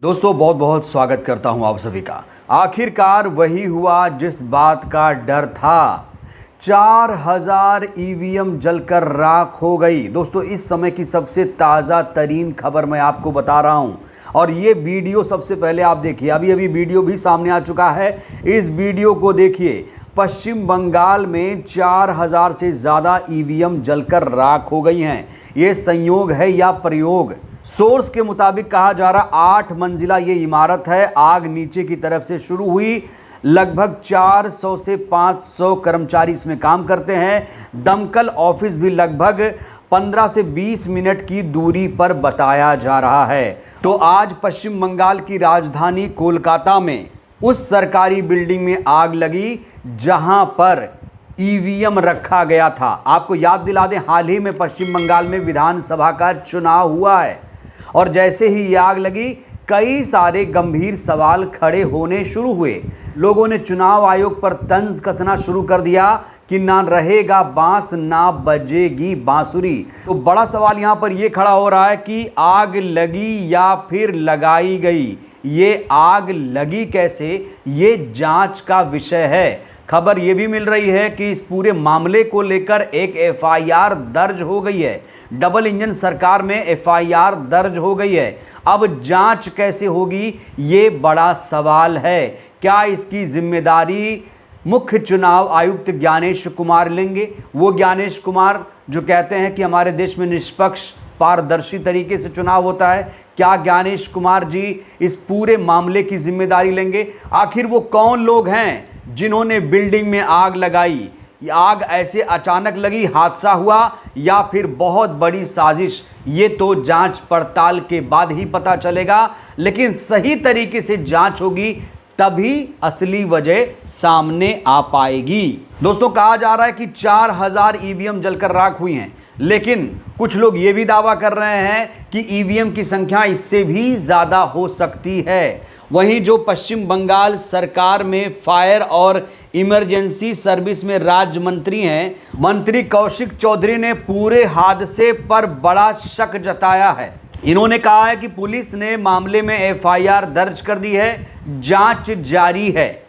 दोस्तों बहुत बहुत स्वागत करता हूं आप सभी का। आखिरकार वही हुआ जिस बात का डर था। 4000 ईवीएम जलकर राख हो गई। दोस्तों इस समय की सबसे ताज़ा तरीन खबर मैं आपको बता रहा हूं और ये वीडियो सबसे पहले आप देखिए। अभी वीडियो भी सामने आ चुका है। इस वीडियो को देखिए। पश्चिम बंगाल में 4000 से ज़्यादा ईवीएम जलकर राख हो गई हैं। ये संयोग है या प्रयोग? सोर्स के मुताबिक कहा जा रहा 8 मंजिला ये इमारत है। आग नीचे की तरफ से शुरू हुई। लगभग 400 से 500 कर्मचारी इसमें काम करते हैं। दमकल ऑफिस भी लगभग 15 से 20 मिनट की दूरी पर बताया जा रहा है। तो आज पश्चिम बंगाल की राजधानी कोलकाता में उस सरकारी बिल्डिंग में आग लगी जहां पर ईवीएम रखा गया था। आपको याद दिला दें, हाल ही में पश्चिम बंगाल में विधानसभा का चुनाव हुआ है और जैसे ही ये आग लगी कई सारे गंभीर सवाल खड़े होने शुरू हुए। लोगों ने चुनाव आयोग पर तंज कसना शुरू कर दिया कि ना रहेगा बांस ना बजेगी बांसुरी। तो बड़ा सवाल यहां पर यह खड़ा हो रहा है कि आग लगी या फिर लगाई गई। ये आग लगी कैसे, ये जांच का विषय है। खबर यह भी मिल रही है कि इस पूरे मामले को लेकर एक एफआईआर दर्ज हो गई है। डबल इंजन सरकार में एफआईआर दर्ज हो गई है। अब जांच कैसे होगी, ये बड़ा सवाल है। क्या इसकी जिम्मेदारी मुख्य चुनाव आयुक्त ज्ञानेश कुमार लेंगे? वो ज्ञानेश कुमार जो कहते हैं कि हमारे देश में निष्पक्ष पारदर्शी तरीके से चुनाव होता है। क्या ज्ञानेश कुमार जी इस पूरे मामले की जिम्मेदारी लेंगे? आखिर वो कौन लोग हैं जिन्होंने बिल्डिंग में आग लगाई? आग ऐसे अचानक लगी, हादसा हुआ या फिर बहुत बड़ी साजिश? ये तो जांच पड़ताल के बाद ही पता चलेगा। लेकिन सही तरीके से जांच होगी तभी असली वजह सामने आ पाएगी। दोस्तों कहा जा रहा है कि 4000 ईवीएम जलकर राख हुई हैं, लेकिन कुछ लोग ये भी दावा कर रहे हैं कि ईवीएम की संख्या इससे भी ज्यादा हो सकती है। वहीं जो पश्चिम बंगाल सरकार में फायर और इमरजेंसी सर्विस में राज्य मंत्री हैं, मंत्री कौशिक चौधरी ने पूरे हादसे पर बड़ा शक जताया है। इन्होंने कहा है कि पुलिस ने मामले में एफआईआर दर्ज कर दी है, जांच जारी है।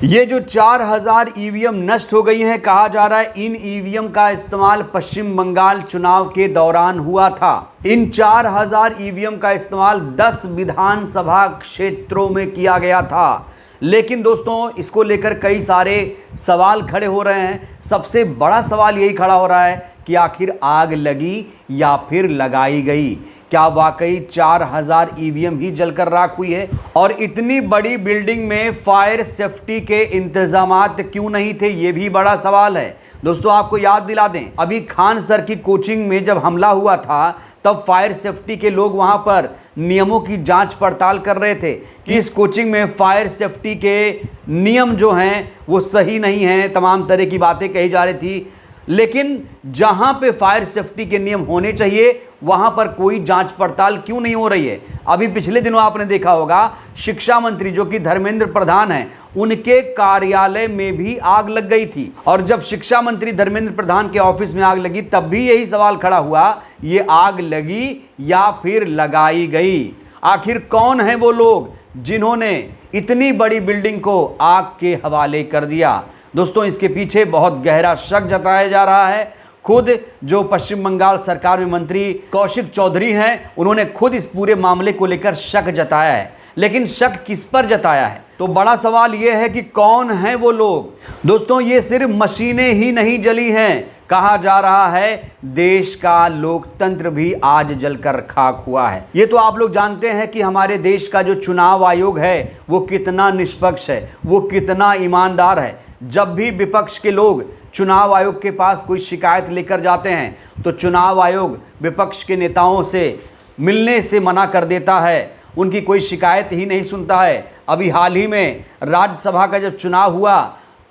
ये जो 4000 ईवीएम नष्ट हो गई हैं, कहा जा रहा है इन ईवीएम का इस्तेमाल पश्चिम बंगाल चुनाव के दौरान हुआ था। इन 4000 ईवीएम का इस्तेमाल 10 विधानसभा क्षेत्रों में किया गया था। लेकिन दोस्तों इसको लेकर कई सारे सवाल खड़े हो रहे हैं। सबसे बड़ा सवाल यही खड़ा हो रहा है कि आखिर आग लगी या फिर लगाई गई? क्या वाकई 4000 ईवीएम ही जलकर राख हुई है? और इतनी बड़ी बिल्डिंग में फायर सेफ्टी के इंतजामात क्यों नहीं थे, ये भी बड़ा सवाल है। दोस्तों आपको याद दिला दें, अभी खान सर की कोचिंग में जब हमला हुआ था तब फायर सेफ्टी के लोग वहां पर नियमों की जांच पड़ताल कर रहे थे कि इस कोचिंग में फायर सेफ्टी के नियम जो हैं वो सही नहीं हैं। तमाम तरह की बातें कही जा रही थी। लेकिन जहां पे फायर सेफ्टी के नियम होने चाहिए वहां पर कोई जांच पड़ताल क्यों नहीं हो रही है? अभी पिछले दिनों आपने देखा होगा शिक्षा मंत्री जो कि धर्मेंद्र प्रधान हैं, उनके कार्यालय में भी आग लग गई थी। और जब शिक्षा मंत्री धर्मेंद्र प्रधान के ऑफिस में आग लगी तब भी यही सवाल खड़ा हुआ, ये आग लगी या फिर लगाई गई? आखिर कौन है वो लोग जिन्होंने इतनी बड़ी बिल्डिंग को आग के हवाले कर दिया? दोस्तों इसके पीछे बहुत गहरा शक जताया जा रहा है। खुद जो पश्चिम बंगाल सरकार में मंत्री कौशिक चौधरी हैं, उन्होंने खुद इस पूरे मामले को लेकर शक जताया है। लेकिन शक किस पर जताया है? तो बड़ा सवाल यह है कि कौन हैं वो लोग? दोस्तों ये सिर्फ मशीनें ही नहीं जली हैं, कहा जा रहा है देश का लोकतंत्र भी आज जलकर खाक हुआ है। ये तो आप लोग जानते हैं कि हमारे देश का जो चुनाव आयोग है वो कितना निष्पक्ष है, वो कितना ईमानदार है। जब भी विपक्ष के लोग चुनाव आयोग के पास कोई शिकायत लेकर जाते हैं तो चुनाव आयोग विपक्ष के नेताओं से मिलने से मना कर देता है, उनकी कोई शिकायत ही नहीं सुनता है। अभी हाल ही में राज्यसभा का जब चुनाव हुआ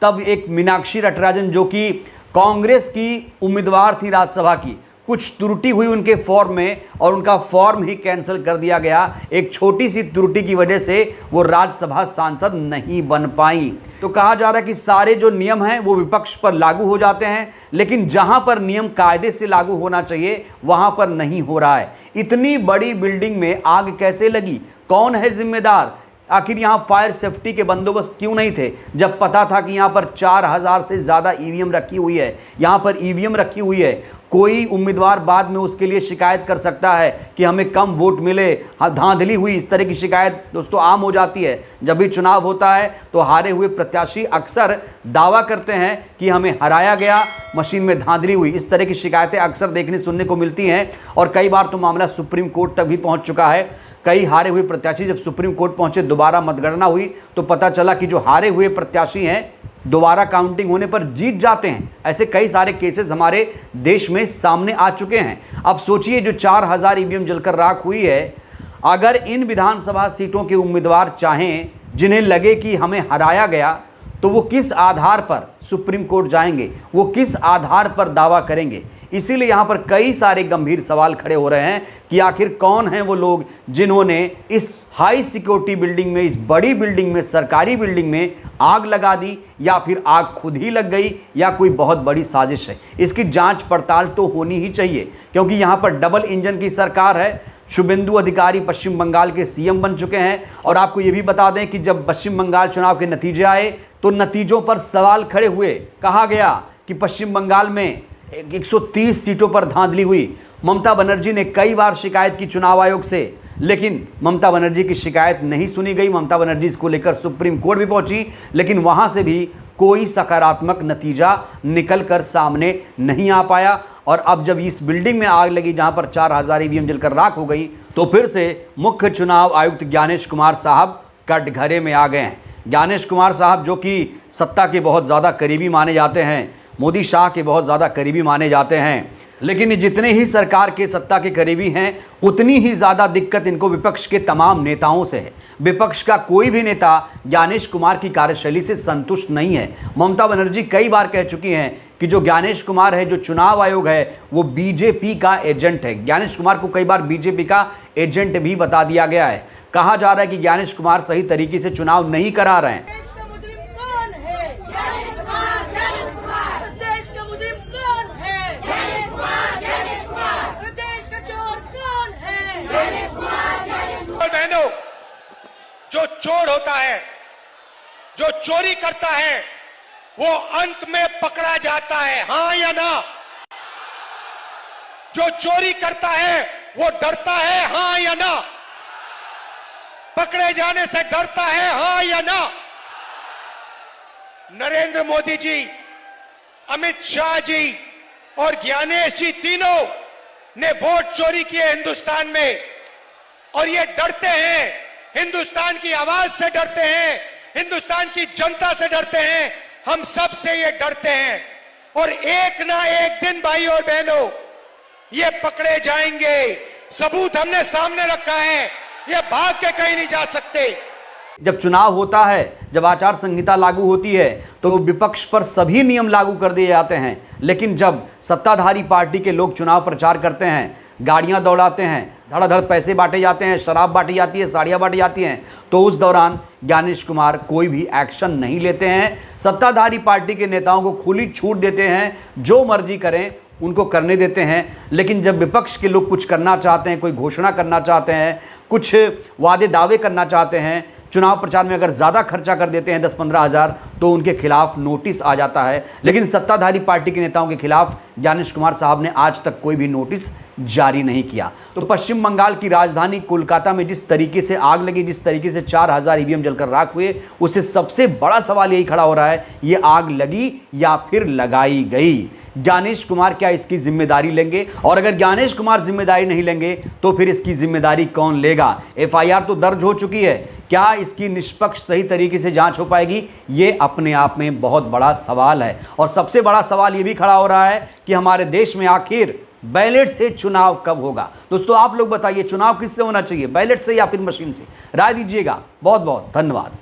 तब एक मीनाक्षी नटराजन जो कि कांग्रेस की उम्मीदवार थी राज्यसभा की, कुछ त्रुटि हुई उनके फॉर्म में और उनका फॉर्म ही कैंसिल कर दिया गया। एक छोटी सी त्रुटि की वजह से वो राज्यसभा सांसद नहीं बन पाई। तो कहा जा रहा है कि सारे जो नियम हैं वो विपक्ष पर लागू हो जाते हैं, लेकिन जहां पर नियम कायदे से लागू होना चाहिए वहां पर नहीं हो रहा है। इतनी बड़ी बिल्डिंग में आग कैसे लगी? कौन है जिम्मेदार? आखिर यहां फायर सेफ्टी के बंदोबस्त क्यों नहीं थे जब पता था कि यहां पर 4000 से ज्यादा ईवीएम रखी हुई है, यहां पर ईवीएम रखी हुई है। कोई उम्मीदवार बाद में उसके लिए शिकायत कर सकता है कि हमें कम वोट मिले, धांधली हुई, इस तरह की शिकायत दोस्तों आम हो जाती है। जब भी चुनाव होता है तो हारे हुए प्रत्याशी अक्सर दावा करते हैं कि हमें हराया गया, मशीन में धांधली हुई। इस तरह की शिकायतें अक्सर देखने सुनने को मिलती हैं और कई बार तो मामला सुप्रीम कोर्ट तक भी पहुंच चुका है। कई हारे हुए प्रत्याशी जब सुप्रीम कोर्ट पहुंचे, दोबारा मतगणना हुई तो पता चला कि जो हारे हुए प्रत्याशी हैं दोबारा काउंटिंग होने पर जीत जाते हैं। ऐसे कई सारे केसेस हमारे देश में सामने आ चुके हैं। अब सोचिए, जो 4000 ईवीएम जलकर राख हुई है, अगर इन विधानसभा सीटों के उम्मीदवार चाहें, जिन्हें लगे कि हमें हराया गया, तो वो किस आधार पर सुप्रीम कोर्ट जाएंगे, वो किस आधार पर दावा करेंगे? इसीलिए यहां पर कई सारे गंभीर सवाल खड़े हो रहे हैं कि आखिर कौन हैं वो लोग जिन्होंने इस हाई सिक्योरिटी बिल्डिंग में, इस बड़ी बिल्डिंग में, सरकारी बिल्डिंग में आग लगा दी, या फिर आग खुद ही लग गई, या कोई बहुत बड़ी साजिश है। इसकी जांच पड़ताल तो होनी ही चाहिए, क्योंकि यहां पर डबल इंजन की सरकार है। शुभेंदु अधिकारी पश्चिम बंगाल के सीएम बन चुके हैं। और आपको यह भी बता दें कि जब पश्चिम बंगाल चुनाव के नतीजे आए तो नतीजों पर सवाल खड़े हुए। कहा गया कि पश्चिम बंगाल में 130 सीटों पर धांधली हुई। ममता बनर्जी ने कई बार शिकायत की चुनाव आयोग से, लेकिन ममता बनर्जी की शिकायत नहीं सुनी गई। ममता बनर्जी इसको लेकर सुप्रीम कोर्ट भी पहुंची, लेकिन वहां से भी कोई सकारात्मक नतीजा निकल कर सामने नहीं आ पाया। और अब जब इस बिल्डिंग में आग लगी जहां पर 4000 ईवीएम जलकर राख हो गई, तो फिर से मुख्य चुनाव आयुक्त ज्ञानेश कुमार साहब कटघरे में आ गए हैं। ज्ञानेश कुमार साहब जो कि सत्ता के बहुत ज़्यादा करीबी माने जाते हैं, मोदी शाह के बहुत ज़्यादा करीबी माने जाते हैं, लेकिन जितने ही सरकार के सत्ता के करीबी हैं, उतनी ही ज़्यादा दिक्कत इनको विपक्ष के तमाम नेताओं से है। विपक्ष का कोई भी नेता ज्ञानेश कुमार की कार्यशैली से संतुष्ट नहीं है। ममता बनर्जी कई बार कह चुकी हैं कि जो ज्ञानेश कुमार है, जो चुनाव आयोग है, वो बीजेपी का एजेंट है। ज्ञानेश कुमार को कई बार बीजेपी का एजेंट भी बता दिया गया है। कहा जा रहा है कि ज्ञानेश कुमार सही तरीके से चुनाव नहीं करा रहे हैं। जो चोर होता है, जो चोरी करता है, वो अंत में पकड़ा जाता है, हां या ना? जो चोरी करता है वो डरता है, हां या ना? पकड़े जाने से डरता है, हां या ना? नरेंद्र मोदी जी, अमित शाह जी और ज्ञानेश जी तीनों ने वोट चोरी किए हिंदुस्तान में, और ये डरते हैं, हिंदुस्तान की आवाज से डरते हैं, हिंदुस्तान की जनता से डरते हैं, हम सब से ये डरते हैं। और एक ना एक दिन भाई और बहनों ये पकड़े जाएंगे। सबूत हमने सामने रखा है, ये भाग के कहीं नहीं जा सकते। जब चुनाव होता है, जब आचार संहिता लागू होती है, तो विपक्ष पर सभी नियम लागू कर दिए जाते हैं, लेकिन जब सत्ताधारी पार्टी के लोग चुनाव प्रचार करते हैं, गाड़ियां दौड़ाते हैं, धड़ाधड़ पैसे बांटे जाते हैं, शराब बांटी जाती है, साड़ियां बांटी जाती हैं, तो उस दौरान ज्ञानेश कुमार कोई भी एक्शन नहीं लेते हैं। सत्ताधारी पार्टी के नेताओं को खुली छूट देते हैं, जो मर्जी करें उनको करने देते हैं। लेकिन जब विपक्ष के लोग कुछ करना चाहते हैं, कोई घोषणा करना चाहते हैं, कुछ वादे दावे करना चाहते हैं, चुनाव प्रचार में अगर ज़्यादा खर्चा कर देते हैं 10-15 हज़ार, तो उनके खिलाफ नोटिस आ जाता है। लेकिन सत्ताधारी पार्टी के नेताओं के खिलाफ ज्ञानेश कुमार साहब ने आज तक कोई भी नोटिस जारी नहीं किया। तो पश्चिम बंगाल की राजधानी कोलकाता में जिस तरीके से आग लगी, जिस तरीके से 4000 ईवीएम जलकर राख हुए, उससे सबसे बड़ा सवाल यही खड़ा हो रहा है, ये आग लगी या फिर लगाई गई? ज्ञानेश कुमार क्या इसकी जिम्मेदारी लेंगे? और अगर ज्ञानेश कुमार जिम्मेदारी नहीं लेंगे तो फिर इसकी जिम्मेदारी कौन लेगा? एफआईआर तो दर्ज हो चुकी है, क्या इसकी निष्पक्ष सही तरीके से जांच हो पाएगी? ये अपने आप में बहुत बड़ा सवाल है। और सबसे बड़ा सवाल ये भी खड़ा हो रहा है कि हमारे देश में आखिर बैलेट से चुनाव कब होगा? दोस्तों आप लोग बताइए, चुनाव किससे होना चाहिए, बैलेट से या फिर मशीन से? राय दीजिएगा। बहुत बहुत धन्यवाद।